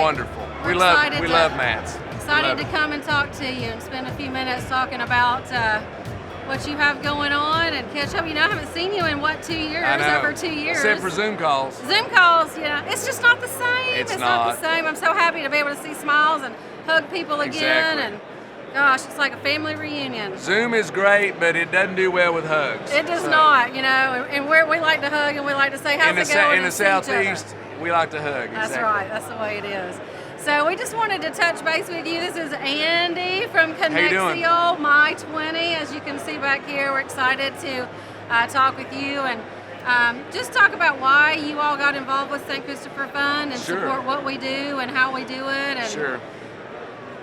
wonderful. We love Matt's. Excited to come and talk to you and spend a few minutes talking about what you have going on and catch up. I haven't seen you in 2 years? I know. Over 2 years. Except for Zoom calls. Zoom calls, it's just not the same. It's not the same. I'm so happy to be able to see smiles and hug people again. And gosh, it's like a family reunion. Zoom is great, but it doesn't do well with hugs. It does not, and we like to hug and we like to say, how's it going? In the Southeast, we like to hug. That's right. That's the way it is. So we just wanted to touch base with you. This is Andy from Konexial, My 20. As you can see back here, we're excited to talk with you and just talk about why you all got involved with St. Christopher Fund and support what we do and how we do it. And sure.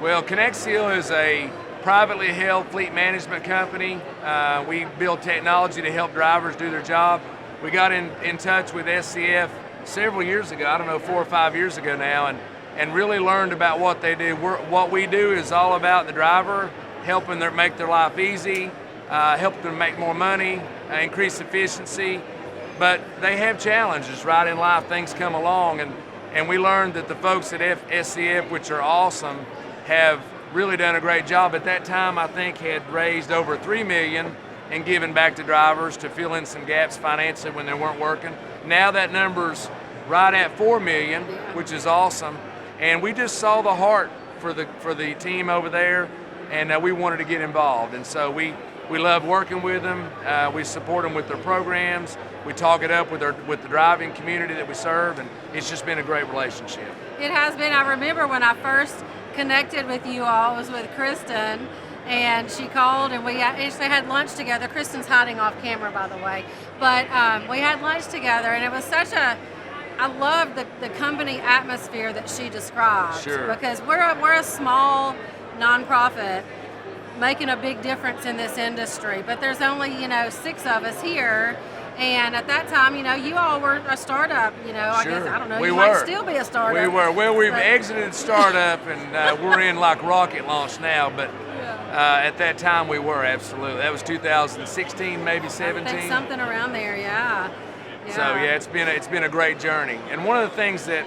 Well, Konexial is a privately held fleet management company. We build technology to help drivers do their job. We got in touch with SCF several years ago, I don't know, 4 or 5 years ago now, and really learned about what they do. What we do is all about the driver, helping them make their life easy, help them make more money, increase efficiency. But they have challenges right in life. Things come along, and we learned that the folks at SCF, which are awesome, have really done a great job. At that time, I think had raised over $3 million and given back to drivers to fill in some gaps financially when they weren't working. Now that number's right at $4 million, which is awesome. And we just saw the heart for the team over there, and we wanted to get involved. And so we love working with them. We support them with their programs. We talk it up with the driving community that we serve, and it's just been a great relationship. It has been. I remember when I first connected with you all, it was with Kristen, and she called and we actually had lunch together. Kristen's hiding off camera, by the way, but we had lunch together, and it was such I love the company atmosphere that she described. Sure. Because we're a small nonprofit making a big difference in this industry, but there's only 6 of us here. And at that time, you all were a startup, I guess, I don't know, you might still be a startup. We were. Well, we've exited startup and we're in like rocket launch now, but at that time we were, absolutely. That was 2016, maybe 17. I think something around there, yeah. So it's been a great journey. And one of the things that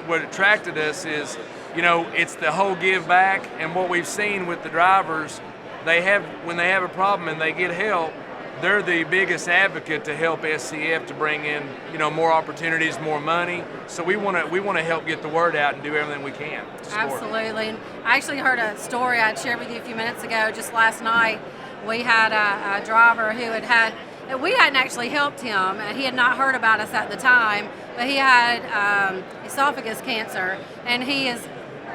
what attracted us is, it's the whole give back, and what we've seen with the drivers, when they have a problem and they get help, they're the biggest advocate to help SCF to bring in, more opportunities, more money. So we want to help get the word out and do everything we can to support. Absolutely. And I actually heard a story I'd shared with you a few minutes ago. Just last night, we had a driver who we hadn't actually helped him, and he had not heard about us at the time, but he had esophagus cancer, and he is,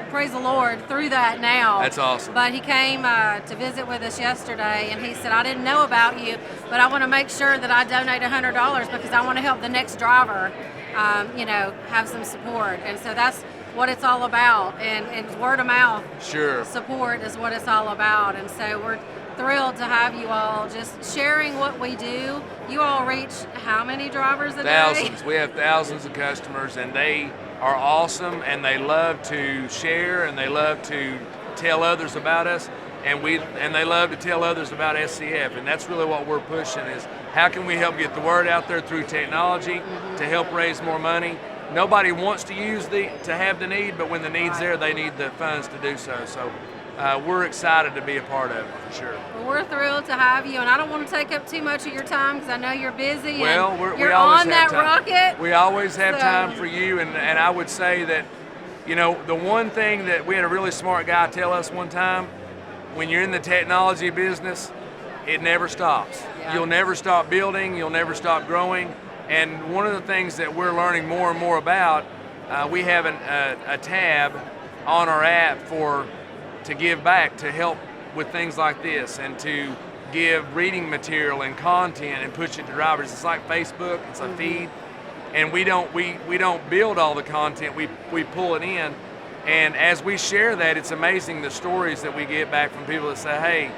praise the Lord, through that now. That's awesome. But he came to visit with us yesterday, and he said, I didn't know about you, but I want to make sure that I donate $100 because I want to help the next driver, have some support. And so that's what it's all about, and word of mouth support is what it's all about. And so we're thrilled to have you all just sharing what we do. You all reach how many drivers a day? Thousands. We have thousands of customers, and they are awesome, and they love to share, and they love to tell others about us, and they love to tell others about SCF, and that's really what we're pushing is how can we help get the word out there through technology to help raise more money. Nobody wants to have the need, but when the need's there, they need the funds to do so. So we're excited to be a part of it, for sure. Well, we're thrilled to have you, and I don't want to take up too much of your time because I know you're busy. Well, and we always on that rocket. We always have time for you, and I would say that, the one thing that we had a really smart guy tell us one time, when you're in the technology business, it never stops. Yeah. You'll never stop building, you'll never stop growing, and one of the things that we're learning more and more about, we have a tab on our app to give back, to help with things like this, and to give reading material and content and push it to drivers. It's like Facebook, it's a feed, and we don't build all the content, we pull it in, and as we share that, it's amazing the stories that we get back from people that say, hey,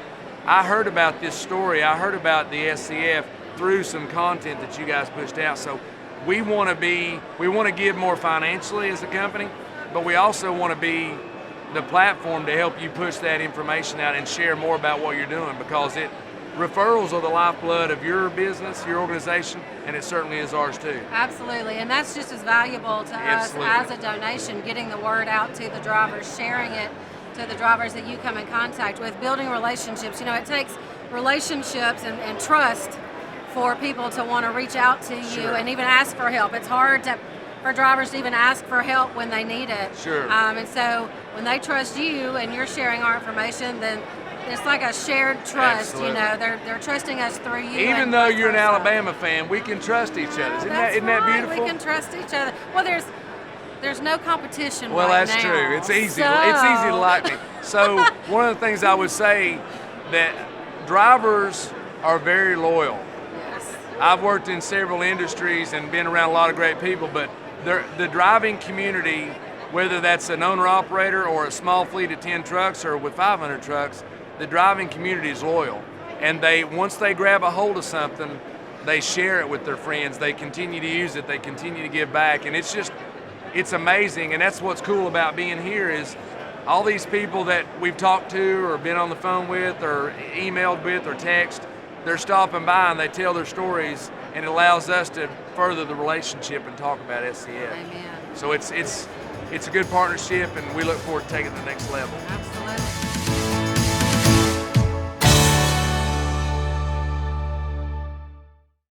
I heard about this story, I heard about the SCF through some content that you guys pushed out. So we want to give more financially as a company, but we also want to be the platform to help you push that information out and share more about what you're doing, because referrals are the lifeblood of your business, your organization, and it certainly is ours too. Absolutely, and that's just as valuable to Absolutely. us as a donation, getting the word out to the drivers, sharing it to the drivers that you come in contact with, building relationships. You know, it takes relationships and trust for people to want to reach out to you Sure. and even ask for help. It's hard for drivers to even ask for help when they need it. Sure. And so when they trust you and you're sharing our information, then it's like a shared trust. Absolutely. You know, they're trusting us through you. Even and though vice you're an versa. Alabama fan, we can trust each other. Isn't That's that right. beautiful? We can trust each other. Well, there's no competition Well, right that's now. true. It's easy. So, It's easy to like me. So one of the things I would say that drivers are very loyal. Yes. I've worked in several industries and been around a lot of great people, but the driving community, whether that's an owner-operator or a small fleet of 10 trucks or with 500 trucks, the driving community is loyal. And once they grab a hold of something, they share it with their friends. They continue to use it. They continue to give back. And it's amazing. And that's what's cool about being here is all these people that we've talked to or been on the phone with or emailed with or text, they're stopping by and they tell their stories, and it allows us to further the relationship and talk about SCF. Amen. So it's a good partnership, and we look forward to taking it to the next level. Absolutely.